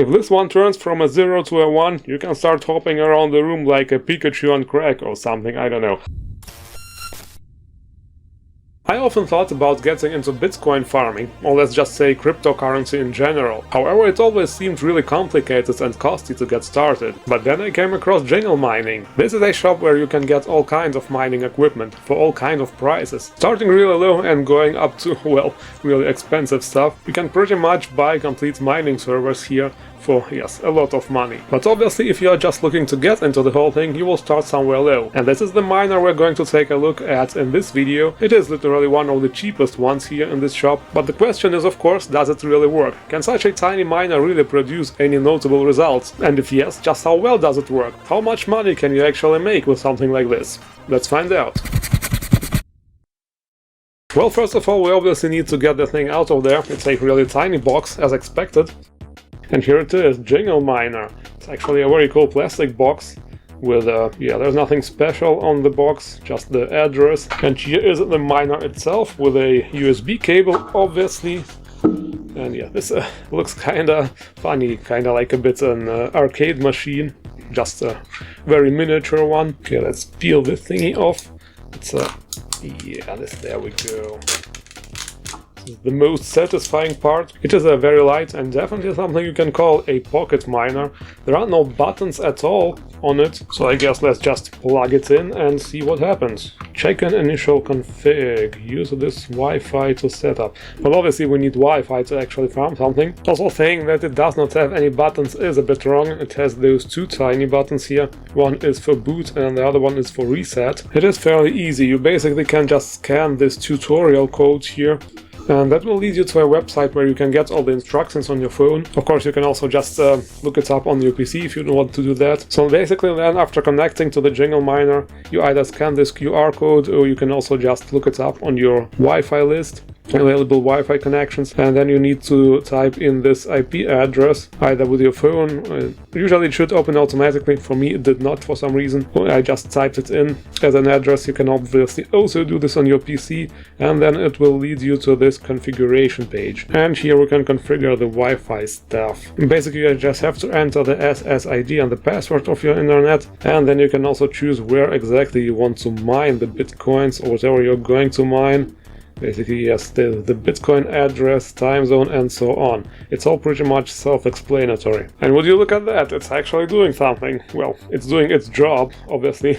If this one turns from a 0 to a 1, you can start hopping around the room like a Pikachu on crack or something, I don't know. I often thought about getting into Bitcoin farming, or let's just say cryptocurrency in general. However, it always seemed really complicated and costly to get started. But then I came across Jingle Mining. This is a shop where you can get all kinds of mining equipment for all kinds of prices. Starting really low and going up to, well, really expensive stuff. You can pretty much buy complete mining servers here for, yes, a lot of money. But obviously, if you are just looking to get into the whole thing, you will start somewhere low. And this is the miner we're going to take a look at in this video. It is literally one of the cheapest ones here in this shop. But the question is, of course, does it really work? Can such a tiny miner really produce any notable results? And if yes, just how well does it work? How much money can you actually make with something like this? Let's find out. Well, first of all, we obviously need to get the thing out of there. It's a really tiny box, as expected. And here it is, Jingle Miner. It's actually a very cool plastic box with, yeah, there's nothing special on the box, just the address. And here is the miner itself with a USB cable, obviously. And yeah, this looks kinda funny, kinda like a bit an arcade machine, just a very miniature one. Okay, let's peel this thingy off. It's yeah, there we go. The most satisfying part. It is a very light and definitely something you can call a pocket miner. There are no buttons at all on it, so I guess let's just plug it in and see what happens. Check an initial config. Use this Wi-Fi to set up. Well, obviously we need Wi-Fi to actually farm something. Also, saying that it does not have any buttons is a bit wrong. It has those two tiny buttons here. One is for boot and the other one is for reset. It is fairly easy. You basically can just scan this tutorial code here, and that will lead you to a website where you can get all the instructions on your phone. Of course, you can also just look it up on your PC if you don't want to do that. So basically then, after connecting to the Jingle Miner, you either scan this QR code or you can also just look it up on your Wi-Fi list, available Wi-Fi connections, and then you need to type in this IP address either with your phone. Usually it should open automatically. For me it did not for some reason. I just typed it in as an address. You can obviously also do this on your PC, and then it will lead you to this configuration page. And here we can configure the Wi-Fi stuff. Basically you just have to enter the SSID and the password of your internet, and then you can also choose where exactly you want to mine the bitcoins or whatever you're going to mine. Basically, yes, the Bitcoin address, time zone, and so on. It's all pretty much self-explanatory. And would you look at that, it's actually doing something. Well, it's doing its job, obviously.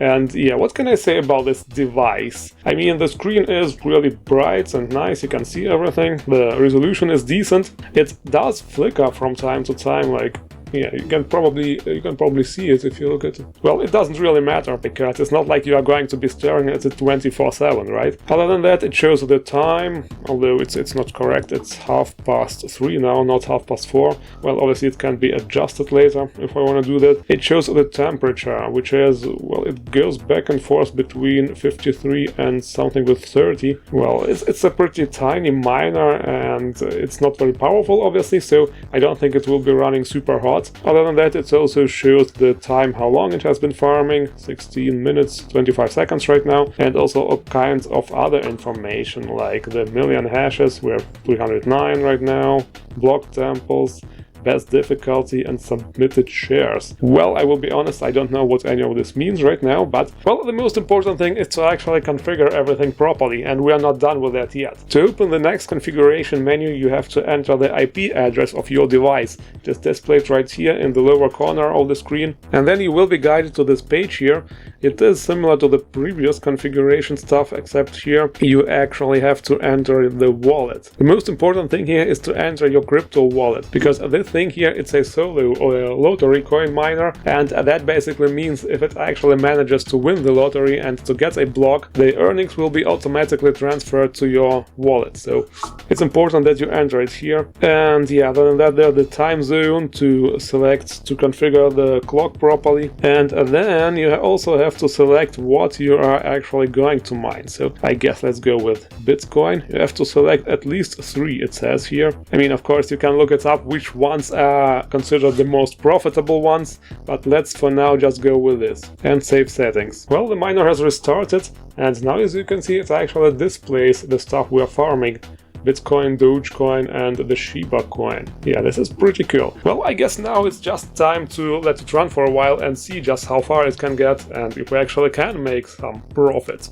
And yeah, what can I say about this device? I mean, the screen is really bright and nice, you can see everything. The resolution is decent. It does flicker from time to time, like, yeah, you can probably see it if you look at it. Well, it doesn't really matter because it's not like you are going to be staring at it 24/7, right? Other than that, it shows the time, although it's not correct. It's 3:30 now, not 4:30. Well, obviously it can be adjusted later if I want to do that. It shows the temperature, which is, well, it goes back and forth between 53 and something with 30. Well, it's a pretty tiny miner and it's not very powerful, obviously, so I don't think it will be running super hot. Other than that, it also shows the time, how long it has been farming, 16 minutes, 25 seconds right now, and also all kinds of other information, like the million hashes, we're 309 right now, block temples, best difficulty, and submitted shares. Well, I will be honest, I don't know what any of this means right now, but, well, the most important thing is to actually configure everything properly, and we are not done with that yet. To open the next configuration menu, you have to enter the IP address of your device. It is displayed right here in the lower corner of the screen, and then you will be guided to this page here. It is similar to the previous configuration stuff, except here you actually have to enter the wallet. The most important thing here is to enter your crypto wallet, because this thing here, it's a solo or a lottery coin miner, and that basically means if it actually manages to win the lottery and to get a block, the earnings will be automatically transferred to your wallet. So it's important that you enter it here. And yeah, other than that, there's the time zone to select to configure the clock properly, and then you also have to select what you are actually going to mine. So I guess let's go with Bitcoin. You have to select at least 3, it says here. I mean, of course, you can look it up which ones are considered the most profitable ones, but let's for now just go with this and save settings. Well, the miner has restarted, and now as you can see, it actually displays the stuff we are farming. Bitcoin, Dogecoin, and the Shiba coin. Yeah, this is pretty cool. Well, I guess now it's just time to let it run for a while and see just how far it can get and if we actually can make some profit.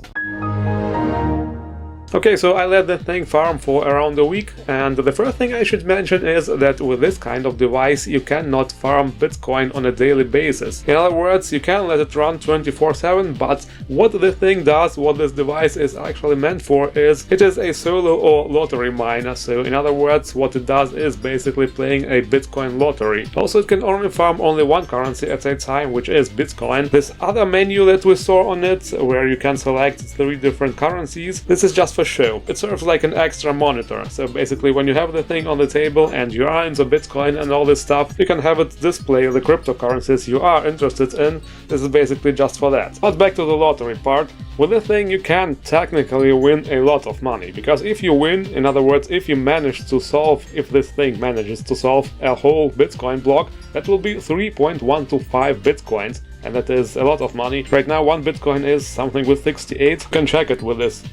Okay, so I let the thing farm for around a week, and the first thing I should mention is that with this kind of device you cannot farm Bitcoin on a daily basis. In other words, you can let it run 24/7, but what the thing does, what this device is actually meant for, is it is a solo or lottery miner. So in other words, what it does is basically playing a Bitcoin lottery. Also, it can only farm only one currency at a time, which is Bitcoin. This other menu that we saw on it, where you can select 3 different currencies, this is just for show. It serves like an extra monitor. So basically, when you have the thing on the table and you are into Bitcoin and all this stuff, you can have it display the cryptocurrencies you are interested in. This is basically just for that. But back to the lottery part. With the thing you can technically win a lot of money, because if you win, in other words, if you manage to solve, if this thing manages to solve a whole Bitcoin block, that will be 3.125 Bitcoins. And that is a lot of money. Right now, 1 Bitcoin is something with 68. You can check it with this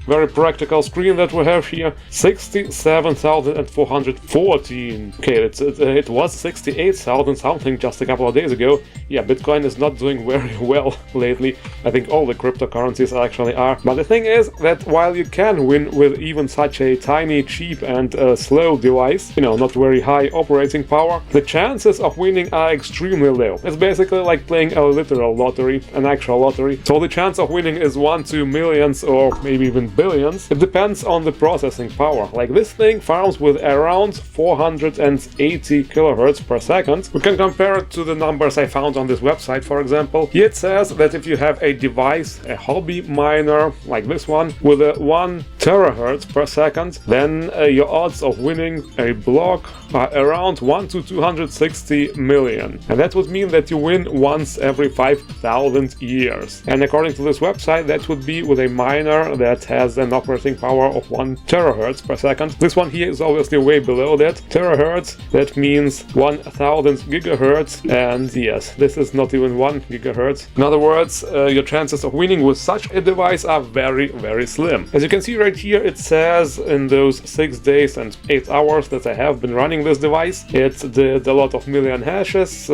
very practical screen that we have here. 67,414. Okay, it was 68,000 something just a couple of days ago. Yeah, Bitcoin is not doing very well lately. I think all the cryptocurrencies actually are. But the thing is that while you can win with even such a tiny, cheap and slow device, you know, not very high operating power, the chances of winning are extremely low. It's basically like playing a literal lottery, an actual lottery. So the chance of winning is 1 to millions or maybe even billions. It depends on the processing power. Like this thing farms with around 480 kilohertz per second. We can compare it to the numbers I found on this website, for example. Here it says that if you have a device, a hobby miner like this one, with a 1 terahertz per second, then your odds of winning a block are around 1 to 260 million. And that would mean that you win once every 5,000 years. And according to this website, that would be with a miner that has an operating power of 1 terahertz per second. This one here is obviously way below that. Terahertz, that means 1000 gigahertz, and yes, this is not even 1 gigahertz. In other words, your chances of winning with such a device are very, very slim. As you can see right here, it says in those 6 days and 8 hours that I have been running this device, it did a lot of million hashes,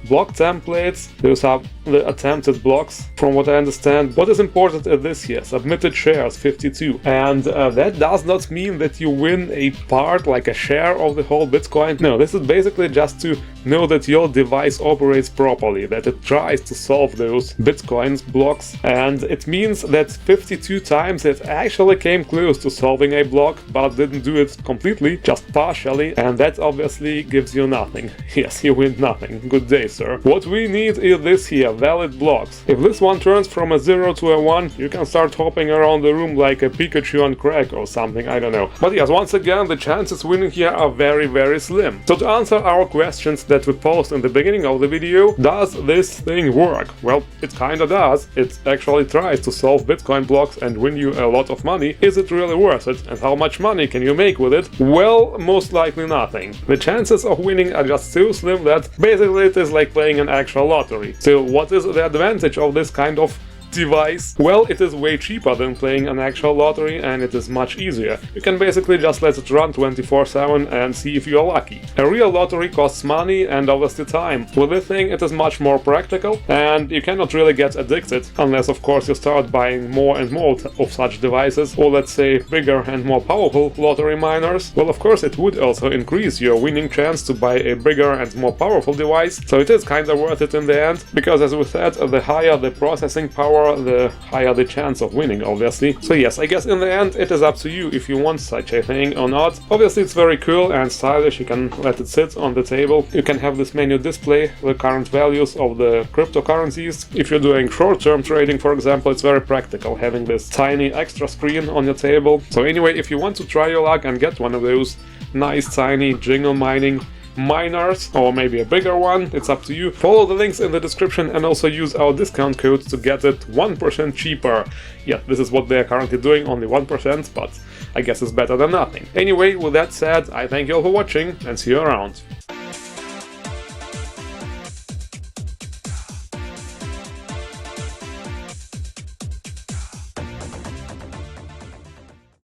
block templates. Those are the attempted blocks, from what I understand. What is important is this here, submitted shares 52, and that does not mean that you win a part, like a share of the whole Bitcoin. No, this is basically just to know that your device operates properly, that it tries to solve those Bitcoins blocks, and it means that 52 times it actually came close to solving a block, but didn't do it completely, just partially, and that obviously gives you nothing. Yes, you win nothing. Good day, sir. What we need is this here, valid blocks. If this one turns from a 0 to a 1, you can start hopping around the room like a Pikachu on crack or something, I don't know. But yes, once again, the chances winning here are very, very slim. So to answer our questions that we posed in the beginning of the video, does this thing work? Well, it kinda does. It actually tries to solve Bitcoin blocks and win you a lot of money. Is it really worth it? And how much money can you make with it? Well, most likely nothing. The chances of winning are just so slim that basically it is like playing an actual lottery. So what is the advantage of this kind of device? Well, it is way cheaper than playing an actual lottery, and it is much easier. You can basically just let it run 24/7 and see if you are lucky. A real lottery costs money and obviously time. With this thing, it is much more practical, and you cannot really get addicted, unless of course you start buying more and more of such devices, or let's say bigger and more powerful lottery miners. Well, of course it would also increase your winning chance to buy a bigger and more powerful device, so it is kinda worth it in the end, because as we said, the higher the processing power, the higher the chance of winning, obviously. So yes, I guess in the end it is up to you if you want such a thing or not. Obviously it's very cool and stylish, you can let it sit on the table. You can have this menu display the current values of the cryptocurrencies. If you're doing short-term trading, for example, it's very practical having this tiny extra screen on your table. So anyway, if you want to try your luck and get one of those nice tiny Jingle Mining miners, or maybe a bigger one, it's up to you. Follow the links in the description and also use our discount code to get it 1% cheaper. Yeah, this is what they are currently doing, only 1%, but I guess it's better than nothing. Anyway, with that said, I thank you all for watching and see you around.